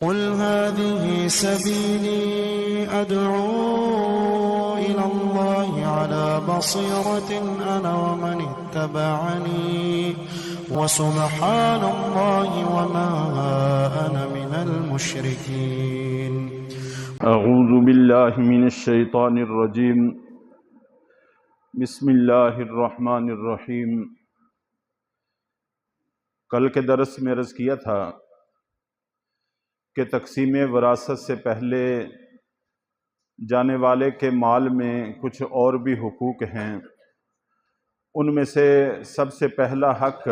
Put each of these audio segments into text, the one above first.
قل هذه سبيلي أدعو إلى الله على بصيرة أنا ومن اتبعني وسبحان الله وما أنا من المشركين. اعوذ باللہ من الشیطان الرجیم. بسم اللہ الرحمن الرحیم. کل کے درس میں عرض کیا تھا کہ تقسیم وراثت سے پہلے جانے والے کے مال میں کچھ اور بھی حقوق ہیں. ان میں سے سب سے پہلا حق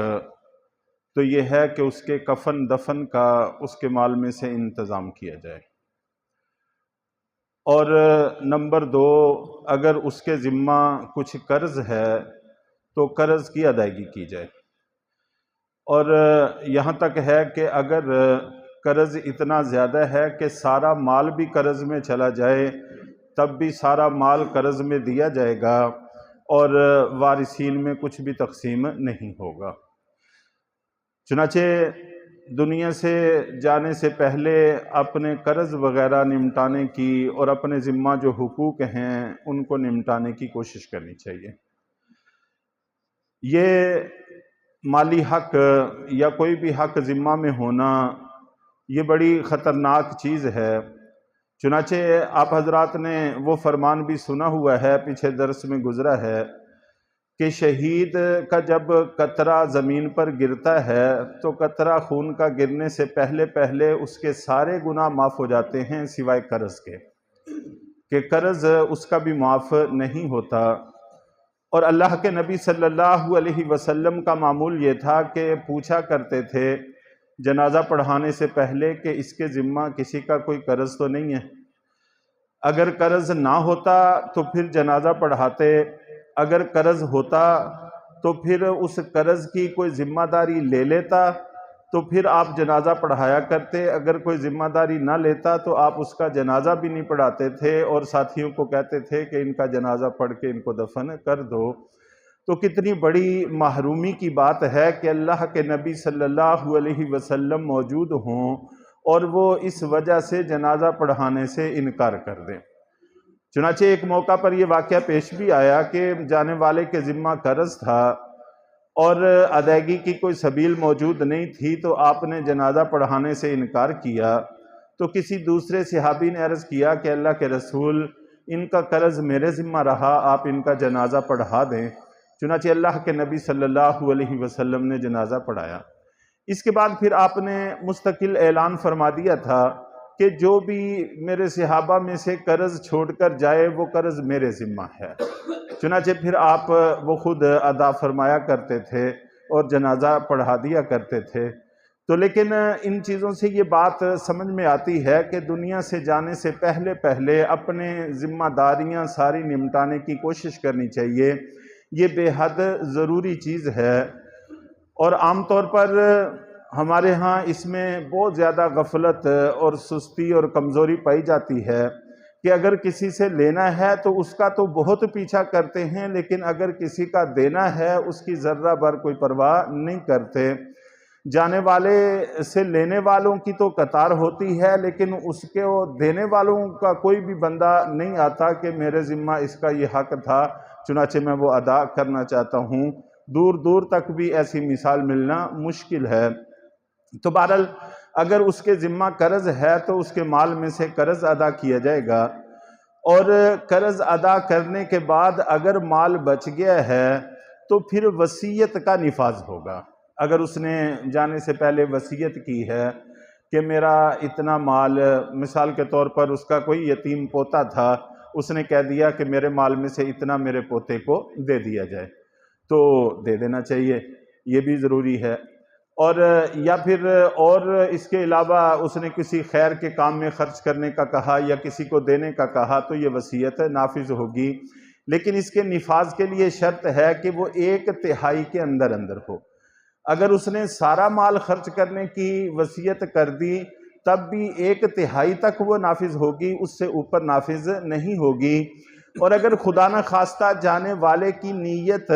تو یہ ہے کہ اس کے کفن دفن کا اس کے مال میں سے انتظام کیا جائے، اور نمبر 2، اگر اس کے ذمہ کچھ قرض ہے تو قرض کی ادائیگی کی جائے. اور یہاں تک ہے کہ اگر قرض اتنا زیادہ ہے کہ سارا مال بھی قرض میں چلا جائے تب بھی سارا مال قرض میں دیا جائے گا اور وارثین میں کچھ بھی تقسیم نہیں ہوگا. چنانچہ دنیا سے جانے سے پہلے اپنے قرض وغیرہ نمٹانے کی اور اپنے ذمہ جو حقوق ہیں ان کو نمٹانے کی کوشش کرنی چاہیے. یہ مالی حق یا کوئی بھی حق ذمہ میں ہونا یہ بڑی خطرناک چیز ہے. چنانچہ آپ حضرات نے وہ فرمان بھی سنا ہوا ہے، پیچھے درس میں گزرا ہے کہ شہید کا جب قطرہ زمین پر گرتا ہے تو قطرہ خون کا گرنے سے پہلے پہلے اس کے سارے گناہ معاف ہو جاتے ہیں سوائے قرض کے، کہ قرض اس کا بھی معاف نہیں ہوتا. اور اللہ کے نبی صلی اللہ علیہ وسلم کا معمول یہ تھا کہ پوچھا کرتے تھے جنازہ پڑھانے سے پہلے کہ اس کے ذمہ کسی کا کوئی قرض تو نہیں ہے. اگر قرض نہ ہوتا تو پھر جنازہ پڑھاتے، اگر قرض ہوتا تو پھر اس قرض کی کوئی ذمہ داری لے لیتا تو پھر آپ جنازہ پڑھایا کرتے، اگر کوئی ذمہ داری نہ لیتا تو آپ اس کا جنازہ بھی نہیں پڑھاتے تھے اور ساتھیوں کو کہتے تھے کہ ان کا جنازہ پڑھ کے ان کو دفن کر دو. تو کتنی بڑی محرومی کی بات ہے کہ اللہ کے نبی صلی اللہ علیہ وسلم موجود ہوں اور وہ اس وجہ سے جنازہ پڑھانے سے انکار کر دیں. چنانچہ ایک موقع پر یہ واقعہ پیش بھی آیا کہ جانے والے کے ذمہ قرض تھا اور ادائیگی کی کوئی سبیل موجود نہیں تھی تو آپ نے جنازہ پڑھانے سے انکار کیا. تو کسی دوسرے صحابی نے عرض کیا کہ اللہ کے رسول، ان کا قرض میرے ذمہ رہا، آپ ان کا جنازہ پڑھا دیں. چنانچہ اللہ کے نبی صلی اللہ علیہ وسلم نے جنازہ پڑھایا. اس کے بعد پھر آپ نے مستقل اعلان فرما دیا تھا کہ جو بھی میرے صحابہ میں سے قرض چھوڑ کر جائے وہ قرض میرے ذمہ ہے. چنانچہ پھر آپ وہ خود ادا فرمایا کرتے تھے اور جنازہ پڑھا دیا کرتے تھے. تو لیکن ان چیزوں سے یہ بات سمجھ میں آتی ہے کہ دنیا سے جانے سے پہلے پہلے اپنے ذمہ داریاں ساری نمٹانے کی کوشش کرنی چاہیے. یہ بے حد ضروری چیز ہے، اور عام طور پر ہمارے ہاں اس میں بہت زیادہ غفلت اور سستی اور کمزوری پائی جاتی ہے کہ اگر کسی سے لینا ہے تو اس کا تو بہت پیچھا کرتے ہیں، لیکن اگر کسی کا دینا ہے اس کی ذرہ بھر کوئی پرواہ نہیں کرتے. جانے والے سے لینے والوں کی تو قطار ہوتی ہے لیکن اس کے دینے والوں کا کوئی بھی بندہ نہیں آتا کہ میرے ذمہ اس کا یہ حق تھا چنانچہ میں وہ ادا کرنا چاہتا ہوں. دور دور تک بھی ایسی مثال ملنا مشکل ہے. تو بہرحال اگر اس کے ذمہ قرض ہے تو اس کے مال میں سے قرض ادا کیا جائے گا، اور قرض ادا کرنے کے بعد اگر مال بچ گیا ہے تو پھر وصیت کا نفاذ ہوگا. اگر اس نے جانے سے پہلے وصیت کی ہے کہ میرا اتنا مال، مثال کے طور پر اس کا کوئی یتیم پوتا تھا، اس نے کہہ دیا کہ میرے مال میں سے اتنا میرے پوتے کو دے دیا جائے، تو دے دینا چاہیے، یہ بھی ضروری ہے. اور یا پھر اور اس کے علاوہ اس نے کسی خیر کے کام میں خرچ کرنے کا کہا یا کسی کو دینے کا کہا تو یہ وصیت نافذ ہوگی. لیکن اس کے نفاذ کے لیے شرط ہے کہ وہ 1/3 کے اندر اندر ہو. اگر اس نے سارا مال خرچ کرنے کی وصیت کر دی تب بھی 1/3 تک وہ نافذ ہوگی، اس سے اوپر نافذ نہیں ہوگی. اور اگر خدا نہ خواستہ جانے والے کی نیت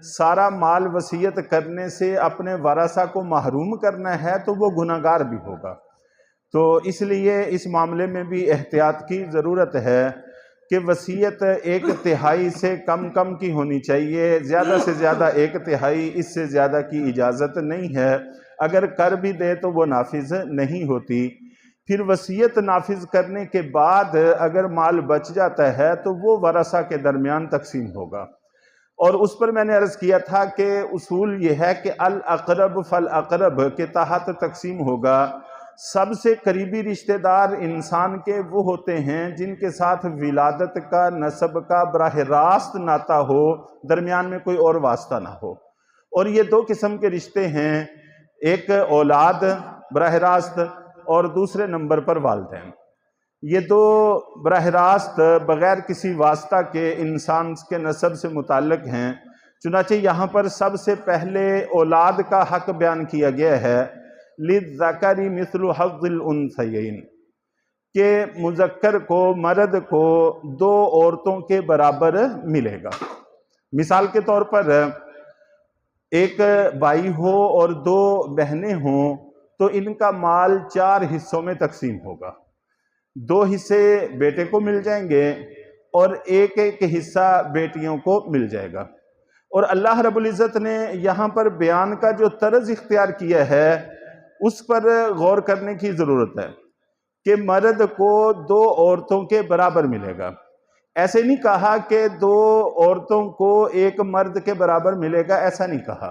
سارا مال وصیت کرنے سے اپنے ورثہ کو محروم کرنا ہے تو وہ گناہگار بھی ہوگا. تو اس لیے اس معاملے میں بھی احتیاط کی ضرورت ہے کہ وصیت 1/3 سے کم کی ہونی چاہیے، زیادہ سے زیادہ 1/3، اس سے زیادہ کی اجازت نہیں ہے۔ اگر کر بھی دے تو وہ نافذ نہیں ہوتی۔ پھر وصیت نافذ کرنے کے بعد اگر مال بچ جاتا ہے تو وہ ورثہ کے درمیان تقسیم ہوگا، اور اس پر میں نے عرض کیا تھا کہ اصول یہ ہے کہ الاقرب فالاقرب کے تحت تقسیم ہوگا۔ سب سے قریبی رشتہ دار انسان کے وہ ہوتے ہیں جن کے ساتھ ولادت کا، نسب کا براہ راست ناتا ہو، درمیان میں کوئی اور واسطہ نہ ہو۔ اور یہ 2 قسم کے رشتے ہیں، ایک اولاد براہ راست اور دوسرے نمبر پر والدین۔ یہ 2 براہ راست بغیر کسی واسطہ کے انسان کے نسب سے متعلق ہیں۔ چنانچہ یہاں پر سب سے پہلے اولاد کا حق بیان کیا گیا ہے، لِلذَّكَرِ مِثْلُ حَظِّ الْأُنثَيَيْنِ، کہ مذکر کو، مرد کو 2 عورتوں کے برابر ملے گا۔ مثال کے طور پر ایک بھائی ہو اور 2 بہنیں ہوں تو ان کا مال 4 حصوں میں تقسیم ہوگا۔ 2 حصے بیٹے کو مل جائیں گے اور ایک حصہ بیٹیوں کو مل جائے گا۔ اور اللہ رب العزت نے یہاں پر بیان کا جو طرز اختیار کیا ہے اس پر غور کرنے کی ضرورت ہے کہ مرد کو 2 عورتوں کے برابر ملے گا۔ ایسے نہیں کہا کہ 2 عورتوں کو ایک مرد کے برابر ملے گا، ایسا نہیں کہا۔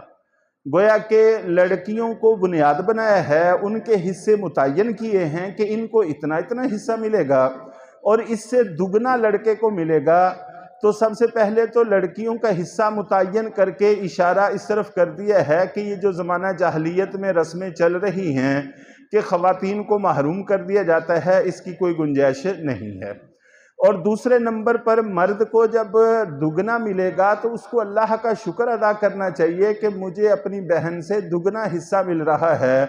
گویا کہ لڑکیوں کو بنیاد بنایا ہے، ان کے حصے متعین کیے ہیں کہ ان کو اتنا حصہ ملے گا اور اس سے دگنا لڑکے کو ملے گا۔ تو سب سے پہلے تو لڑکیوں کا حصہ متعین کر کے اشارہ اس طرف کر دیا ہے کہ یہ جو زمانہ جاہلیت میں رسمیں چل رہی ہیں کہ خواتین کو محروم کر دیا جاتا ہے، اس کی کوئی گنجائش نہیں ہے۔ اور دوسرے نمبر پر مرد کو جب دگنا ملے گا تو اس کو اللہ کا شکر ادا کرنا چاہیے کہ مجھے اپنی بہن سے دگنا حصہ مل رہا ہے،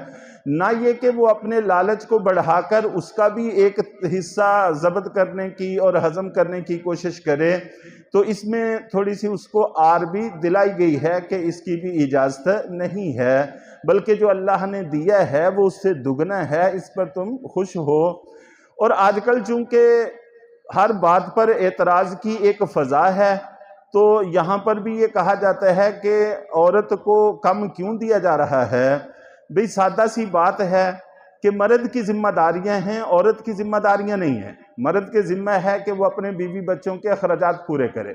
نہ یہ کہ وہ اپنے لالچ کو بڑھا کر اس کا بھی ایک حصہ ضبط کرنے کی اور ہضم کرنے کی کوشش کرے۔ تو اس میں تھوڑی سی اس کو آر بھی دلائی گئی ہے کہ اس کی بھی اجازت نہیں ہے، بلکہ جو اللہ نے دیا ہے وہ اس سے دگنا ہے، اس پر تم خوش ہو۔ اور آج کل چونکہ ہر بات پر اعتراض کی ایک فضا ہے، تو یہاں پر بھی یہ کہا جاتا ہے کہ عورت کو کم کیوں دیا جا رہا ہے۔ بھئی سادہ سی بات ہے کہ مرد کی ذمہ داریاں ہیں، عورت کی ذمہ داریاں نہیں ہیں۔ مرد کے ذمہ ہے کہ وہ اپنے بیوی بچوں کے اخراجات پورے کرے،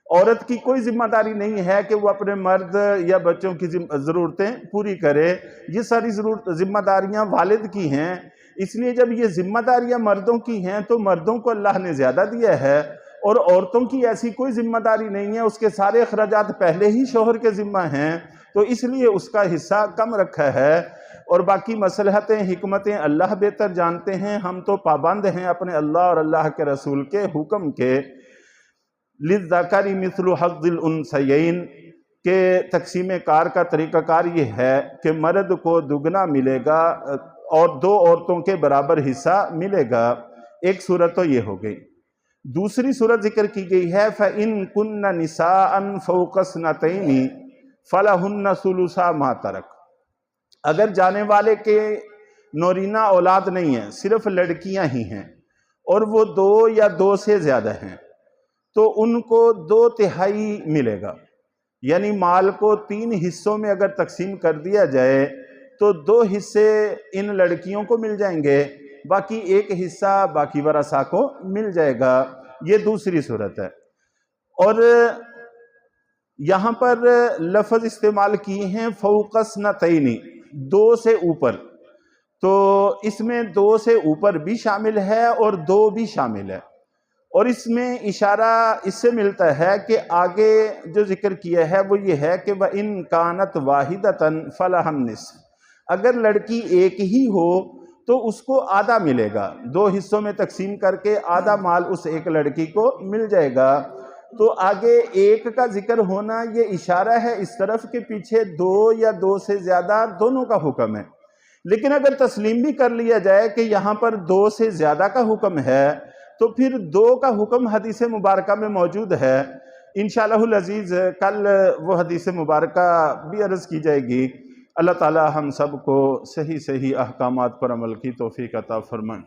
عورت کی کوئی ذمہ داری نہیں ہے کہ وہ اپنے مرد یا بچوں کی ضرورتیں پوری کرے۔ یہ ساری ذمہ داریاں والد کی ہیں، اس لیے جب یہ ذمہ داریاں مردوں کی ہیں تو مردوں کو اللہ نے زیادہ دیا ہے، اور عورتوں کی ایسی کوئی ذمہ داری نہیں ہے، اس کے سارے اخراجات پہلے ہی شوہر کے ذمہ ہیں، تو اس لیے اس کا حصہ کم رکھا ہے۔ اور باقی مصلحتیں، حکمتیں اللہ بہتر جانتے ہیں، ہم تو پابند ہیں اپنے اللہ اور اللہ کے رسول کے حکم کے۔ لِلذَّكَرِ مِثْلُ حَظِّ الْأُنثَيَيْنِ کہ تقسیم کار کا طریقہ کار یہ ہے کہ مرد کو دگنا ملے گا اور 2 عورتوں کے برابر حصہ ملے گا۔ ایک صورت تو یہ ہو گئی۔ دوسری صورت ذکر کی گئی ہے فَإِن كُنَّ نِسَاءً فَوْقَ اثْنَتَيْنِ فَلَهُنَّ ثُلُثَا مَا تَرَكَ، اگر جانے والے کے نورینہ اولاد نہیں ہیں، صرف لڑکیاں ہی ہیں، اور وہ 2 یا 2 سے زیادہ ہیں، تو ان کو 2/3 ملے گا۔ یعنی مال کو 3 حصوں میں اگر تقسیم کر دیا جائے تو 2 حصے ان لڑکیوں کو مل جائیں گے، باقی 1 حصہ باقی ورثہ کو مل جائے گا۔ یہ دوسری صورت ہے۔ اور یہاں پر لفظ استعمال کیے ہیں فوق اثنتین، 2 سے اوپر، تو اس میں 2 سے اوپر بھی شامل ہے اور 2 بھی شامل ہے۔ اور اس میں اشارہ اس سے ملتا ہے کہ آگے جو ذکر کیا ہے وہ یہ ہے کہ وَإِن كَانَتْ وَاحِدَةً فَلَهَا النِّصْفُ، اگر لڑکی ایک ہی ہو تو اس کو آدھا ملے گا، 2 حصوں میں تقسیم کر کے آدھا مال اس ایک لڑکی کو مل جائے گا۔ تو آگے 1 کا ذکر ہونا یہ اشارہ ہے اس طرف کہ پیچھے 2 یا 2 سے زیادہ دونوں کا حکم ہے۔ لیکن اگر تسلیم بھی کر لیا جائے کہ یہاں پر 2 سے زیادہ کا حکم ہے تو پھر 2 کا حکم حدیث مبارکہ میں موجود ہے۔ انشاءاللہ العزیز کل وہ حدیث مبارکہ بھی عرض کی جائے گی اللہ تعالی ہم سب کو صحیح صحیح احکامات پر عمل کی توفیق عطا فرمائیں۔